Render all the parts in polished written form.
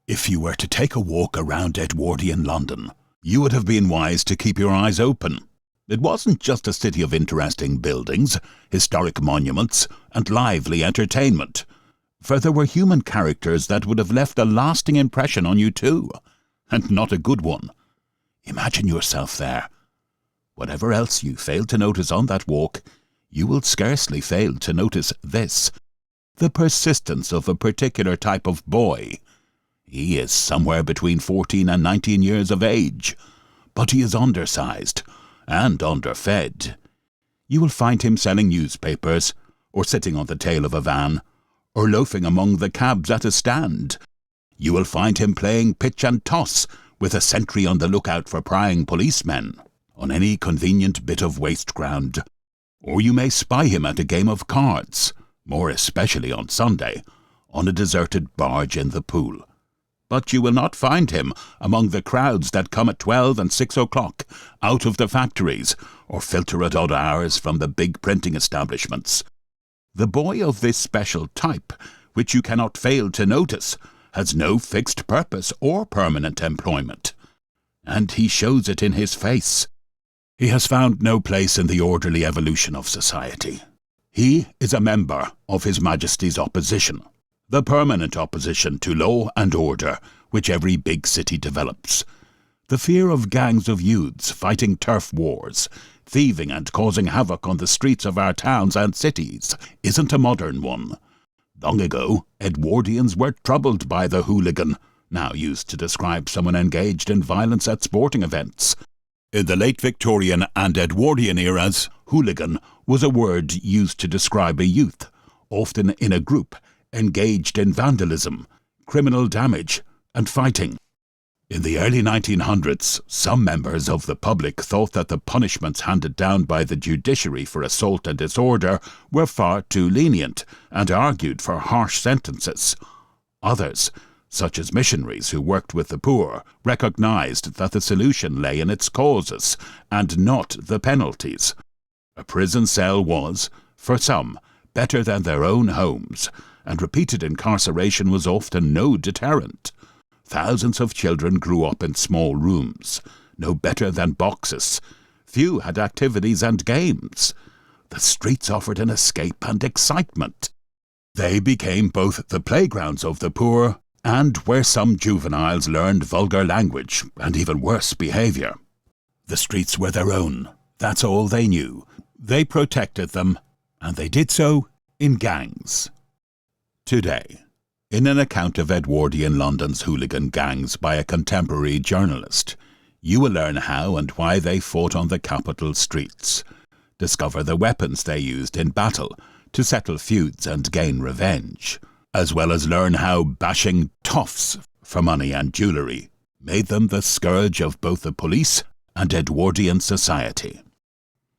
If you were to take a walk around Edwardian London, you would have been wise to keep your eyes open. It wasn't just a city of interesting buildings, historic monuments, and lively entertainment, for there were human characters that would have left a lasting impression on you too, and not a good one. Imagine yourself there. Whatever else you failed to notice on that walk, you will scarcely fail to notice this: the persistence of a particular type of boy. He is somewhere between 14 and 19 years of age, but he is undersized and underfed. You will find him selling newspapers, or sitting on the tail of a van, or loafing among the cabs at a stand. You will find him playing pitch and toss with a sentry on the lookout for prying policemen on any convenient bit of waste ground. Or you may spy him at a game of cards, more especially on Sunday, on a deserted barge in the pool. But you will not find him among the crowds that come at 12 and 6 o'clock out of the factories, or filter at odd hours from the big printing establishments. The boy of this special type, which you cannot fail to notice, has no fixed purpose or permanent employment, and he shows it in his face. He has found no place in the orderly evolution of society. He is a member of His Majesty's opposition, the permanent opposition to law and order which every big city develops. The fear of gangs of youths fighting turf wars, thieving and causing havoc on the streets of our towns and cities isn't a modern one. Long ago, Edwardians were troubled by the hooligan, now used to describe someone engaged in violence at sporting events. In the late Victorian and Edwardian eras, hooligan was a word used to describe a youth, often in a group, engaged in vandalism, criminal damage, and fighting. In the early 1900s, some members of the public thought that the punishments handed down by the judiciary for assault and disorder were far too lenient and argued for harsh sentences. Others, such as missionaries who worked with the poor, recognized that the solution lay in its causes and not the penalties. A prison cell was, for some, better than their own homes, and repeated incarceration was often no deterrent. Thousands of children grew up in small rooms, no better than boxes. Few had activities and games. The streets offered an escape and excitement. They became both the playgrounds of the poor and where some juveniles learned vulgar language and even worse behaviour. The streets were their own. That's all they knew. They protected them, and they did so in gangs. Today, in an account of Edwardian London's hooligan gangs by a contemporary journalist, you will learn how and why they fought on the capital streets, discover the weapons they used in battle to settle feuds and gain revenge, as well as learn how bashing toffs for money and jewellery made them the scourge of both the police and Edwardian society.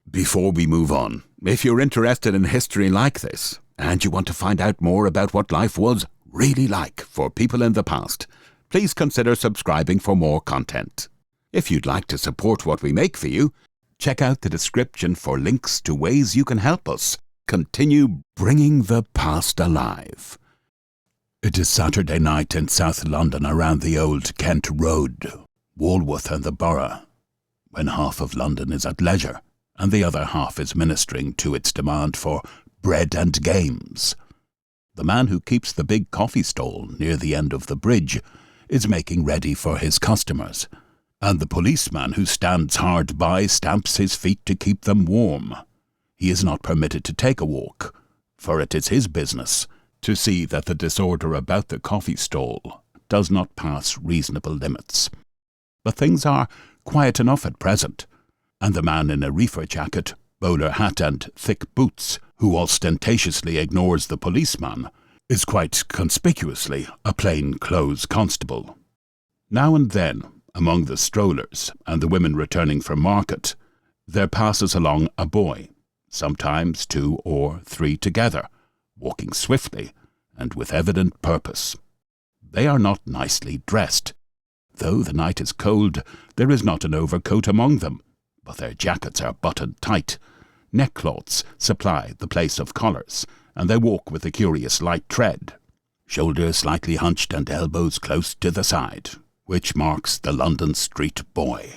Before we move on, if you're interested in history like this, and you want to find out more about what life was really like for people in the past, please consider subscribing for more content. If you'd like to support what we make for you, check out the description for links to ways you can help us continue bringing the past alive. It is Saturday night in South London around the old Kent Road, Walworth and the Borough, when half of London is at leisure and the other half is ministering to its demand for bread and games. The man who keeps the big coffee stall near the end of the bridge is making ready for his customers, and the policeman who stands hard by stamps his feet to keep them warm. He is not permitted to take a walk, for it is his business to see that the disorder about the coffee stall does not pass reasonable limits. But things are quiet enough at present, and the man in a reefer jacket, bowler hat and thick boots, who ostentatiously ignores the policeman, is quite conspicuously a plain-clothes constable. Now and then, among the strollers and the women returning from market, there passes along a boy, sometimes 2 or 3 together, walking swiftly and with evident purpose. They are not nicely dressed. Though the night is cold, there is not an overcoat among them, but their jackets are buttoned tight. Neckcloths supply the place of collars, and they walk with a curious light tread. shoulders slightly hunched and elbows close to the side, which marks the London street boy.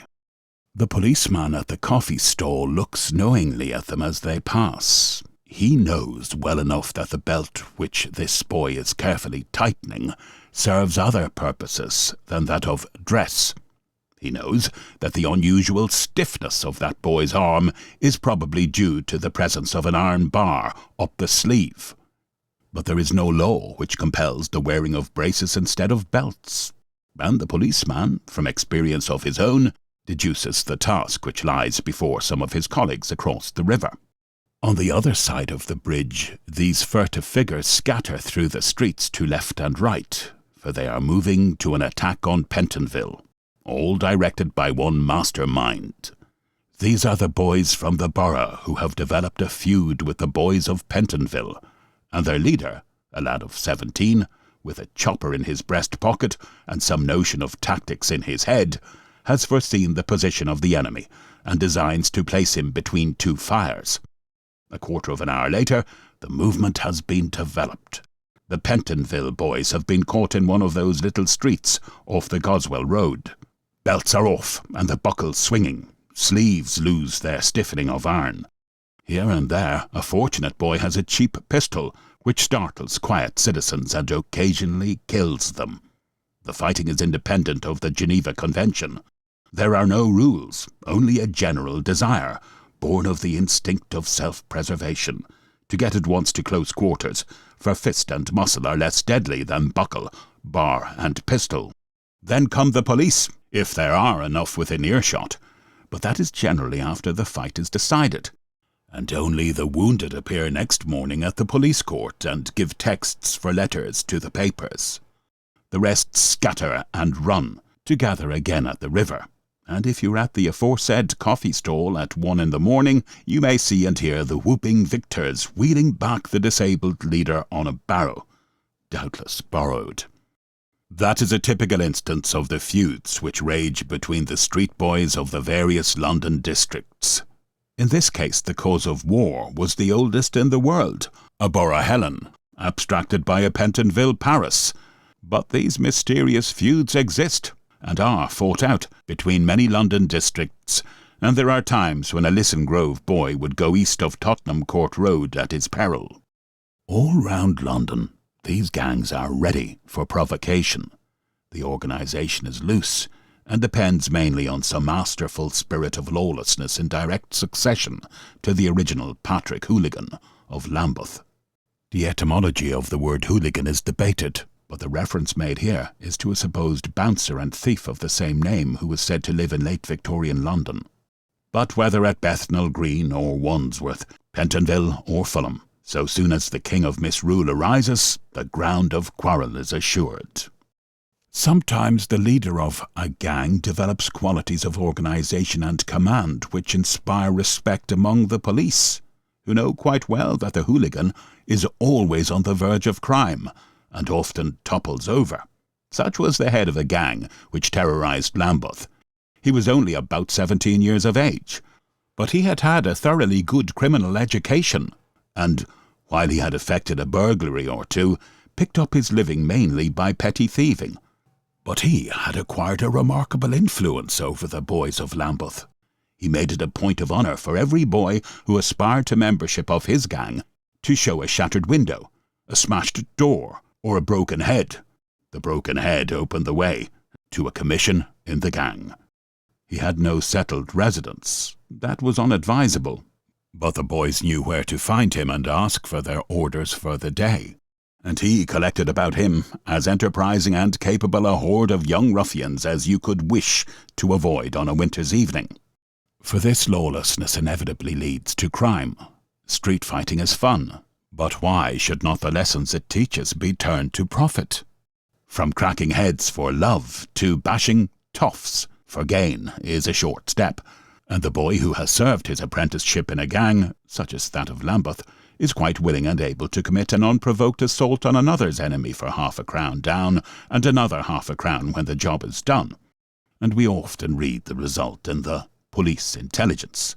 The policeman at the coffee stall looks knowingly at them as they pass. He knows well enough that the belt which this boy is carefully tightening serves other purposes than that of dress. He knows that the unusual stiffness of that boy's arm is probably due to the presence of an iron bar up the sleeve. But there is no law which compels the wearing of braces instead of belts, and the policeman, from experience of his own, deduces the task which lies before some of his colleagues across the river. On the other side of the bridge, these furtive figures scatter through the streets to left and right, for they are moving to an attack on Pentonville, all directed by one mastermind. These are the boys from the borough who have developed a feud with the boys of Pentonville, and their leader, a lad of 17, with a chopper in his breast pocket and some notion of tactics in his head, has foreseen the position of the enemy and designs to place him between two fires. A quarter of an hour later, the movement has been developed. The Pentonville boys have been caught in one of those little streets off the Goswell Road. Belts are off and the buckles swinging. Sleeves lose their stiffening of iron. Here and there, a fortunate boy has a cheap pistol which startles quiet citizens and occasionally kills them. The fighting is independent of the Geneva Convention. There are no rules, only a general desire, born of the instinct of self-preservation, to get at once to close quarters, for fist and muscle are less deadly than buckle, bar, and pistol. Then come the police, if there are enough within earshot, but that is generally after the fight is decided, and only the wounded appear next morning at the police court and give texts for letters to the papers. The rest scatter and run, to gather again at the river, and if you're at the aforesaid coffee stall at 1 in the morning, you may see and hear the whooping victors wheeling back the disabled leader on a barrow, doubtless borrowed. That is a typical instance of the feuds which rage between the street boys of the various London districts. In this case, the cause of war was the oldest in the world, a borough Helen, abstracted by a Pentonville Paris. But these mysterious feuds exist, and are fought out between many London districts, and there are times when a Lisson Grove boy would go east of Tottenham Court Road at his peril. All round London, these gangs are ready for provocation. The organisation is loose, and depends mainly on some masterful spirit of lawlessness in direct succession to the original Patrick Hooligan of Lambeth. The etymology of the word hooligan is debated, but the reference made here is to a supposed bouncer and thief of the same name who was said to live in late Victorian London. But whether at Bethnal Green or Wandsworth, Pentonville or Fulham, so soon as the king of misrule arises, the ground of quarrel is assured. Sometimes the leader of a gang develops qualities of organisation and command which inspire respect among the police, who know quite well that the hooligan is always on the verge of crime, and often topples over. Such was the head of a gang which terrorised Lambeth. He was only about 17 years of age, but he had had a thoroughly good criminal education, and, while he had effected a burglary or two, picked up his living mainly by petty thieving. But he had acquired a remarkable influence over the boys of Lambeth. He made it a point of honour for every boy who aspired to membership of his gang to show a shattered window, a smashed door, or a broken head. The broken head opened the way to a commission in the gang. He had no settled residence. That was unadvisable. But the boys knew where to find him and ask for their orders for the day. And he collected about him as enterprising and capable a horde of young ruffians as you could wish to avoid on a winter's evening. For this lawlessness inevitably leads to crime. Street fighting is fun. But why should not the lessons it teaches be turned to profit? From cracking heads for love to bashing toffs for gain is a short step, and the boy who has served his apprenticeship in a gang, such as that of Lambeth, is quite willing and able to commit an unprovoked assault on another's enemy for ½ a crown down and another ½ a crown when the job is done. And we often read the result in the police intelligence,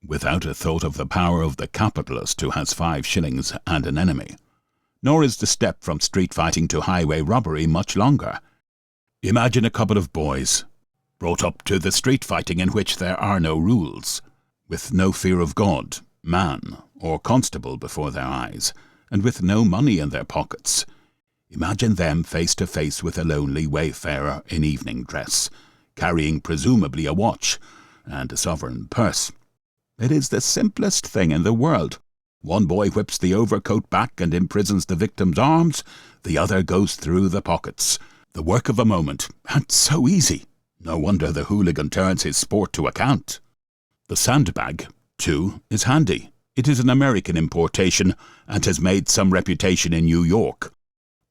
without a thought of the power of the capitalist who has 5 shillings and an enemy. nor is the step from street fighting to highway robbery much longer. Imagine a couple of boys, brought up to the street fighting in which there are no rules, with no fear of God, man, or constable before their eyes, and with no money in their pockets. Imagine them face to face with a lonely wayfarer in evening dress, carrying presumably a watch and a sovereign purse. It is the simplest thing in the world. One boy whips the overcoat back and imprisons the victim's arms, the other goes through the pockets. The work of a moment, and so easy. No wonder the hooligan turns his sport to account. The sandbag, too, is handy. It is an American importation and has made some reputation in New York.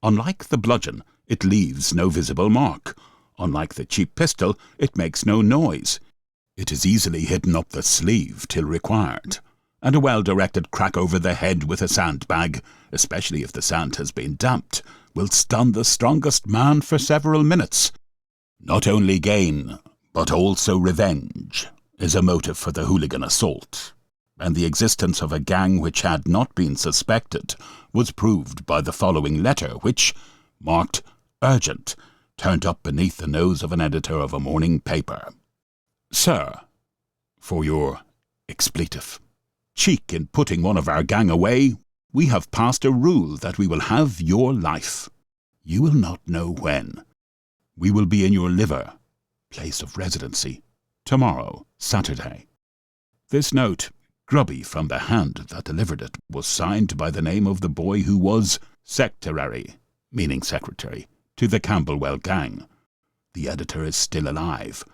Unlike the bludgeon, it leaves no visible mark. Unlike the cheap pistol, it makes no noise. It is easily hidden up the sleeve till required. And a well-directed crack over the head with a sandbag, especially if the sand has been damped, will stun the strongest man for several minutes. Not only gain, but also revenge, is a motive for the hooligan assault, and the existence of a gang which had not been suspected was proved by the following letter which, marked urgent, turned up beneath the nose of an editor of a morning paper. Sir, for your expletive cheek in putting one of our gang away, we have passed a rule that we will have your life. You will not know when. We will be in your liver, place of residency, tomorrow, Saturday. This note, grubby from the hand that delivered it, was signed by the name of the boy who was secretary, meaning secretary, to the Camberwell gang. The editor is still alive.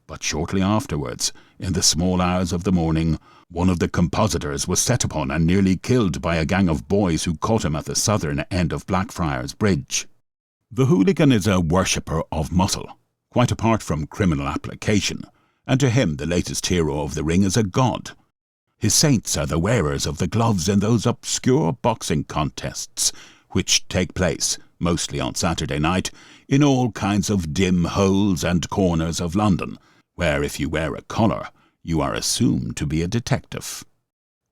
But shortly afterwards, in the small hours of the morning, one of the compositors was set upon and nearly killed by a gang of boys who caught him at the southern end of Blackfriars Bridge. The hooligan is a worshipper of muscle, quite apart from criminal application, and to him the latest hero of the ring is a god. His saints are the wearers of the gloves in those obscure boxing contests, which take place, mostly on Saturday night, in all kinds of dim holes and corners of London, where if you wear a collar, you are assumed to be a detective.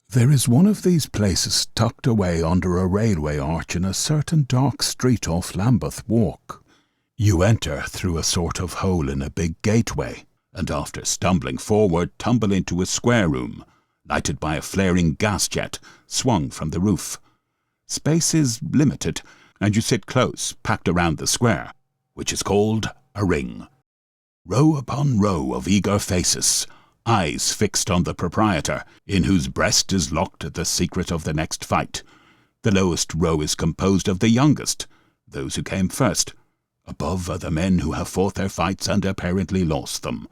There is one of these places tucked away under a railway arch in a certain dark street off Lambeth Walk. You enter through a sort of hole in a big gateway, and after stumbling forward tumble into a square room, lighted by a flaring gas jet swung from the roof. Space is limited, and you sit close, packed around the square, which is called a ring. Row upon row of eager faces, eyes fixed on the proprietor, in whose breast is locked the secret of the next fight. The lowest row is composed of the youngest, those who came first. Above are the men who have fought their fights and apparently lost them.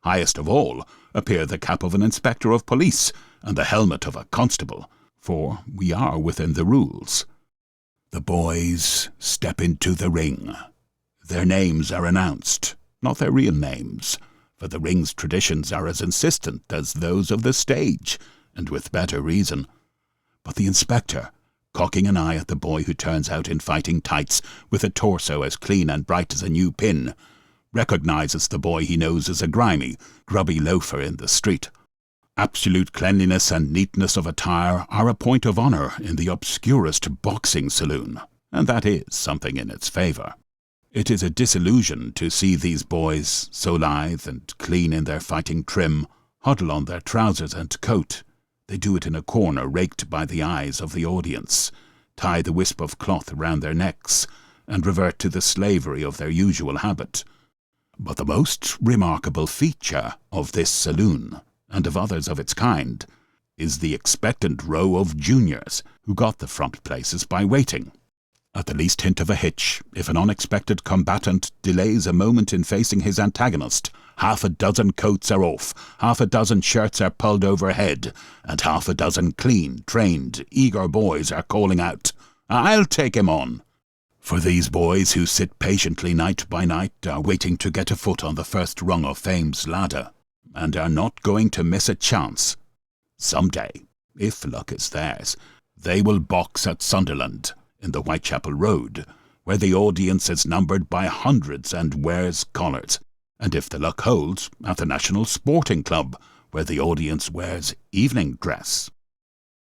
Highest of all appear the cap of an inspector of police and the helmet of a constable, for we are within the rules. The boys step into the ring. Their names are announced, not their real names, for the ring's traditions are as insistent as those of the stage, and with better reason. But the inspector, cocking an eye at the boy who turns out in fighting tights with a torso as clean and bright as a new pin, recognizes the boy he knows as a grimy, grubby loafer in the street. Absolute cleanliness and neatness of attire are a point of honour in the obscurest boxing saloon, and that is something in its favour. It is a disillusion to see these boys, so lithe and clean in their fighting trim, huddle on their trousers and coat. They do it in a corner raked by the eyes of the audience, tie the wisp of cloth round their necks, and revert to the slavery of their usual habit. But the most remarkable feature of this saloon, and of others of its kind, is the expectant row of juniors who got the front places by waiting. At the least hint of a hitch, if an unexpected combatant delays a moment in facing his antagonist, half a dozen coats are off, half a dozen shirts are pulled overhead, and half a dozen clean, trained, eager boys are calling out, "I'll take him on!" For these boys who sit patiently night by night are waiting to get a foot on the first rung of fame's ladder, and are not going to miss a chance. Some day, if luck is theirs, they will box at Sunderland, in the Whitechapel Road, where the audience is numbered by hundreds and wears collars, and if the luck holds, at the National Sporting Club, where the audience wears evening dress.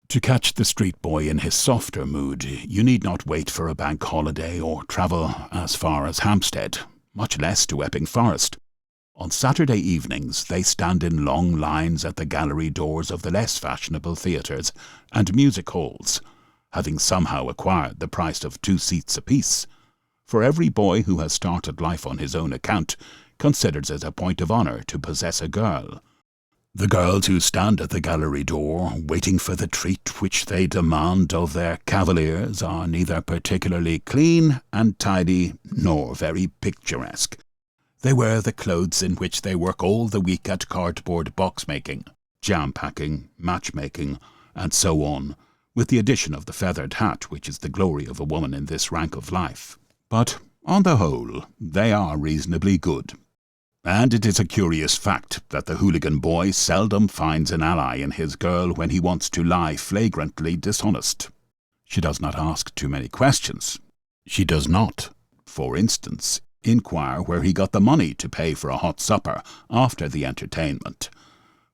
To catch the street boy in his softer mood, you need not wait for a bank holiday or travel as far as Hampstead, much less to Epping Forest. On Saturday evenings they stand in long lines at the gallery doors of the less fashionable theatres and music halls, having somehow acquired the price of 2 seats apiece. For every boy who has started life on his own account considers it a point of honour to possess a girl. The girls who stand at the gallery door, waiting for the treat which they demand of their cavaliers, are neither particularly clean and tidy nor very picturesque. They wear the clothes in which they work all the week at cardboard box-making, jam-packing, matchmaking, and so on, with the addition of the feathered hat which is the glory of a woman in this rank of life. But, on the whole, they are reasonably good. And it is a curious fact that the hooligan boy seldom finds an ally in his girl when he wants to lie flagrantly dishonest. She does not ask too many questions. She does not, for instance, inquire where he got the money to pay for a hot supper after the entertainment.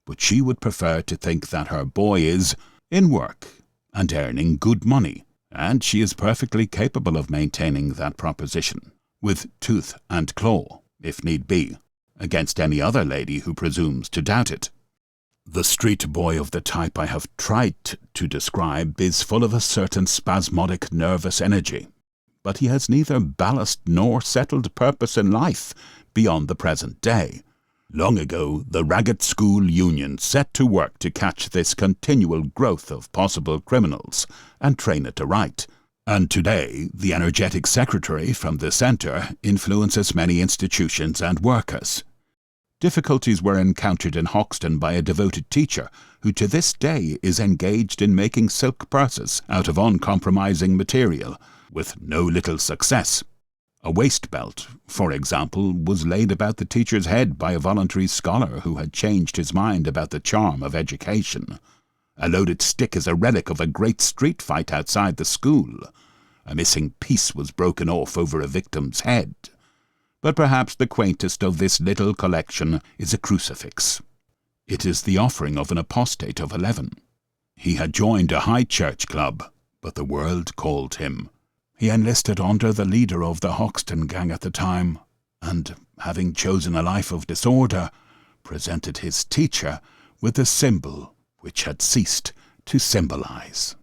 But she would prefer to think that her boy is in work and earning good money, and she is perfectly capable of maintaining that proposition, with tooth and claw, if need be, against any other lady who presumes to doubt it. The street boy of the type I have tried to describe is full of a certain spasmodic nervous energy, but he has neither ballast nor settled purpose in life beyond the present day. Long ago, the Ragged School Union set to work to catch this continual growth of possible criminals and train it aright. And today, the energetic secretary from the centre influences many institutions and workers. Difficulties were encountered in Hoxton by a devoted teacher who to this day is engaged in making silk purses out of uncompromising material, with no little success. A waist belt, for example, was laid about the teacher's head by a voluntary scholar who had changed his mind about the charm of education. A loaded stick is a relic of a great street fight outside the school. A missing piece was broken off over a victim's head. But perhaps the quaintest of this little collection is a crucifix. It is the offering of an apostate of 11. He had joined a high church club, but the world called him. He enlisted under the leader of the Hoxton gang at the time, and, having chosen a life of disorder, presented his teacher with a symbol which had ceased to symbolize.